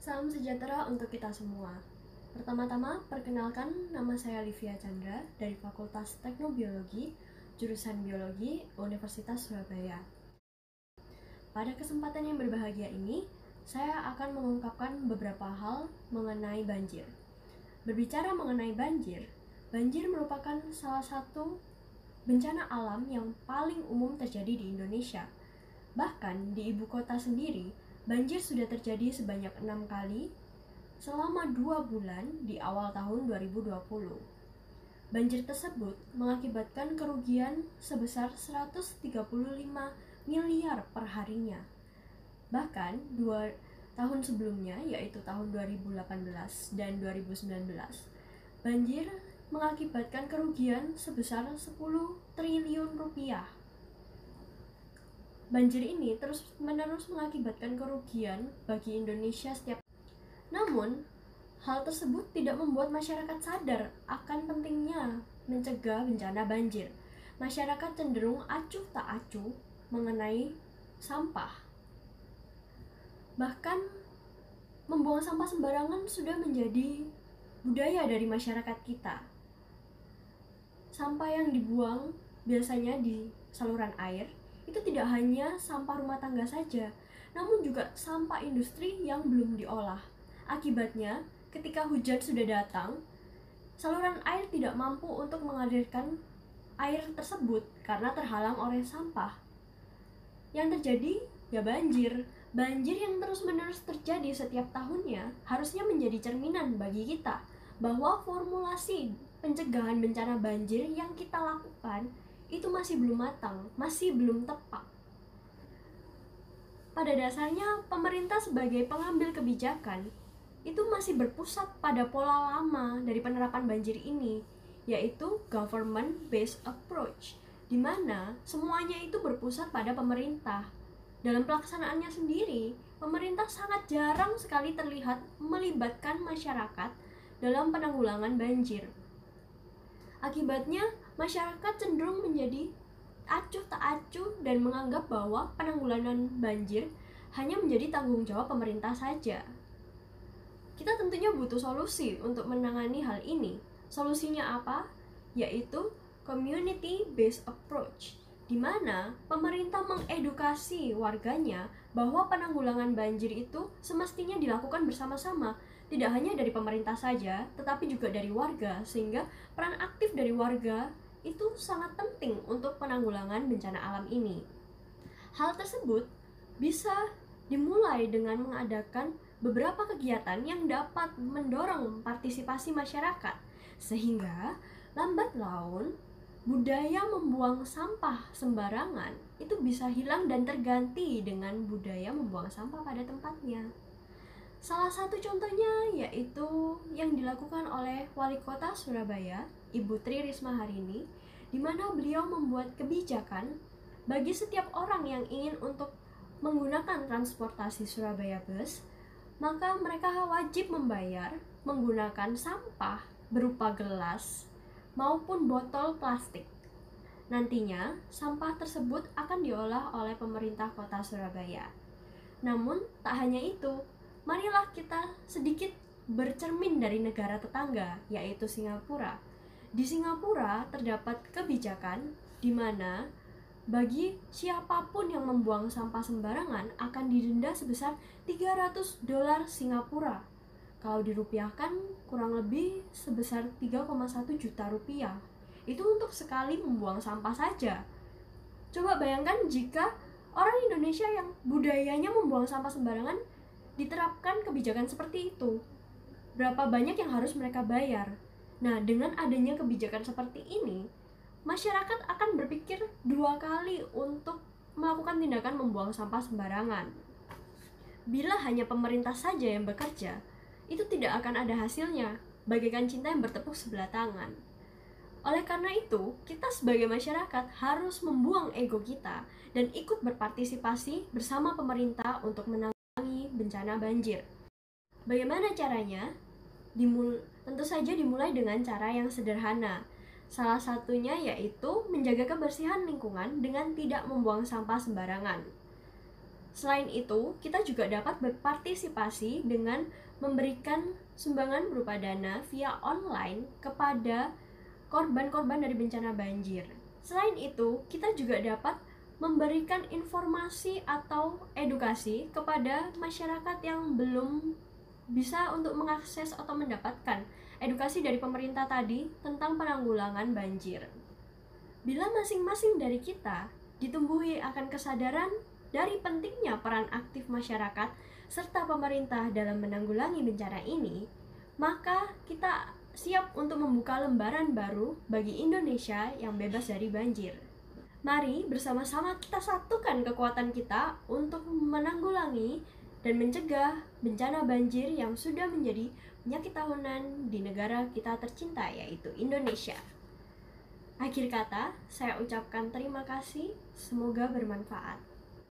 Salam sejahtera untuk kita semua. Pertama-tama, perkenalkan nama saya Livia Chandra dari Fakultas Teknobiologi, jurusan Biologi, Universitas Surabaya. Pada kesempatan yang berbahagia ini, saya akan mengungkapkan beberapa hal mengenai banjir. Berbicara mengenai banjir, banjir merupakan salah satu bencana alam yang paling umum terjadi di Indonesia. Bahkan di ibu kota sendiri, banjir sudah terjadi sebanyak 6 kali selama 2 bulan di awal tahun 2020. Banjir tersebut mengakibatkan kerugian sebesar 135 miliar per harinya. Bahkan 2 tahun sebelumnya, yaitu tahun 2018 dan 2019, banjir mengakibatkan kerugian sebesar 10 triliun rupiah. Banjir ini terus-menerus mengakibatkan kerugian bagi Indonesia setiap. Namun, hal tersebut tidak membuat masyarakat sadar akan pentingnya mencegah bencana banjir. Masyarakat cenderung acuh tak acuh mengenai sampah. Bahkan, membuang sampah sembarangan sudah menjadi budaya dari masyarakat kita. Sampah yang dibuang biasanya di saluran air itu tidak hanya sampah rumah tangga saja, namun juga sampah industri yang belum diolah. Akibatnya, ketika hujan sudah datang, saluran air tidak mampu untuk mengalirkan air tersebut karena terhalang oleh sampah. Yang terjadi, ya banjir. Banjir yang terus-menerus terjadi setiap tahunnya harusnya menjadi cerminan bagi kita bahwa formulasi pencegahan bencana banjir yang kita lakukan itu masih belum matang, masih belum tepat. Pada dasarnya, pemerintah sebagai pengambil kebijakan itu masih berpusat pada pola lama dari penerapan banjir ini, yaitu government-based approach, di mana semuanya itu berpusat pada pemerintah. Dalam pelaksanaannya sendiri, pemerintah sangat jarang sekali terlihat melibatkan masyarakat dalam penanggulangan banjir. Akibatnya, masyarakat cenderung menjadi acuh tak acuh dan menganggap bahwa penanggulangan banjir hanya menjadi tanggung jawab pemerintah saja. Kita tentunya butuh solusi untuk menangani hal ini. Solusinya apa? Yaitu community-based approach, di mana pemerintah mengedukasi warganya bahwa penanggulangan banjir itu semestinya dilakukan bersama-sama. Tidak hanya dari pemerintah saja, tetapi juga dari warga, sehingga peran aktif dari warga itu sangat penting untuk penanggulangan bencana alam ini. Hal tersebut bisa dimulai dengan mengadakan beberapa kegiatan yang dapat mendorong partisipasi masyarakat, sehingga lambat laun budaya membuang sampah sembarangan itu bisa hilang dan terganti dengan budaya membuang sampah pada tempatnya. Salah satu contohnya yaitu yang dilakukan oleh Wali Kota Surabaya, Ibu Tri Risma Harini, di mana beliau membuat kebijakan bagi setiap orang yang ingin untuk menggunakan transportasi Surabaya Bus, maka mereka wajib membayar menggunakan sampah berupa gelas maupun botol plastik. Nantinya, sampah tersebut akan diolah oleh pemerintah Kota Surabaya. Namun, tak hanya itu, marilah kita sedikit bercermin dari negara tetangga, yaitu Singapura. Di Singapura terdapat kebijakan di mana bagi siapapun yang membuang sampah sembarangan akan didenda sebesar $300 Singapura. Kalau dirupiahkan kurang lebih sebesar 3,1 juta rupiah. Itu untuk sekali membuang sampah saja. Coba bayangkan jika orang Indonesia yang budayanya membuang sampah sembarangan diterapkan kebijakan seperti itu, berapa banyak yang harus mereka bayar? Nah, dengan adanya kebijakan seperti ini, masyarakat akan berpikir 2 kali untuk melakukan tindakan membuang sampah sembarangan. Bila hanya pemerintah saja yang bekerja, itu tidak akan ada hasilnya, bagaikan cinta yang bertepuk sebelah tangan. Oleh karena itu, kita sebagai masyarakat harus membuang ego kita dan ikut berpartisipasi bersama pemerintah untuk menangani bencana banjir. Bagaimana caranya? Tentu saja dimulai dengan cara yang sederhana. Salah satunya yaitu menjaga kebersihan lingkungan dengan tidak membuang sampah sembarangan. Selain itu, kita juga dapat berpartisipasi dengan memberikan sumbangan berupa dana via online kepada korban-korban dari bencana banjir. Selain itu, kita juga dapat memberikan informasi atau edukasi kepada masyarakat yang belum bisa untuk mengakses atau mendapatkan edukasi dari pemerintah tadi tentang penanggulangan banjir. Bila masing-masing dari kita ditumbuhi akan kesadaran dari pentingnya peran aktif masyarakat serta pemerintah dalam menanggulangi bencana ini, maka kita siap untuk membuka lembaran baru bagi Indonesia yang bebas dari banjir. Mari bersama-sama kita satukan kekuatan kita untuk menanggulangi dan mencegah bencana banjir yang sudah menjadi penyakit tahunan di negara kita tercinta, yaitu Indonesia. Akhir kata, saya ucapkan terima kasih, semoga bermanfaat.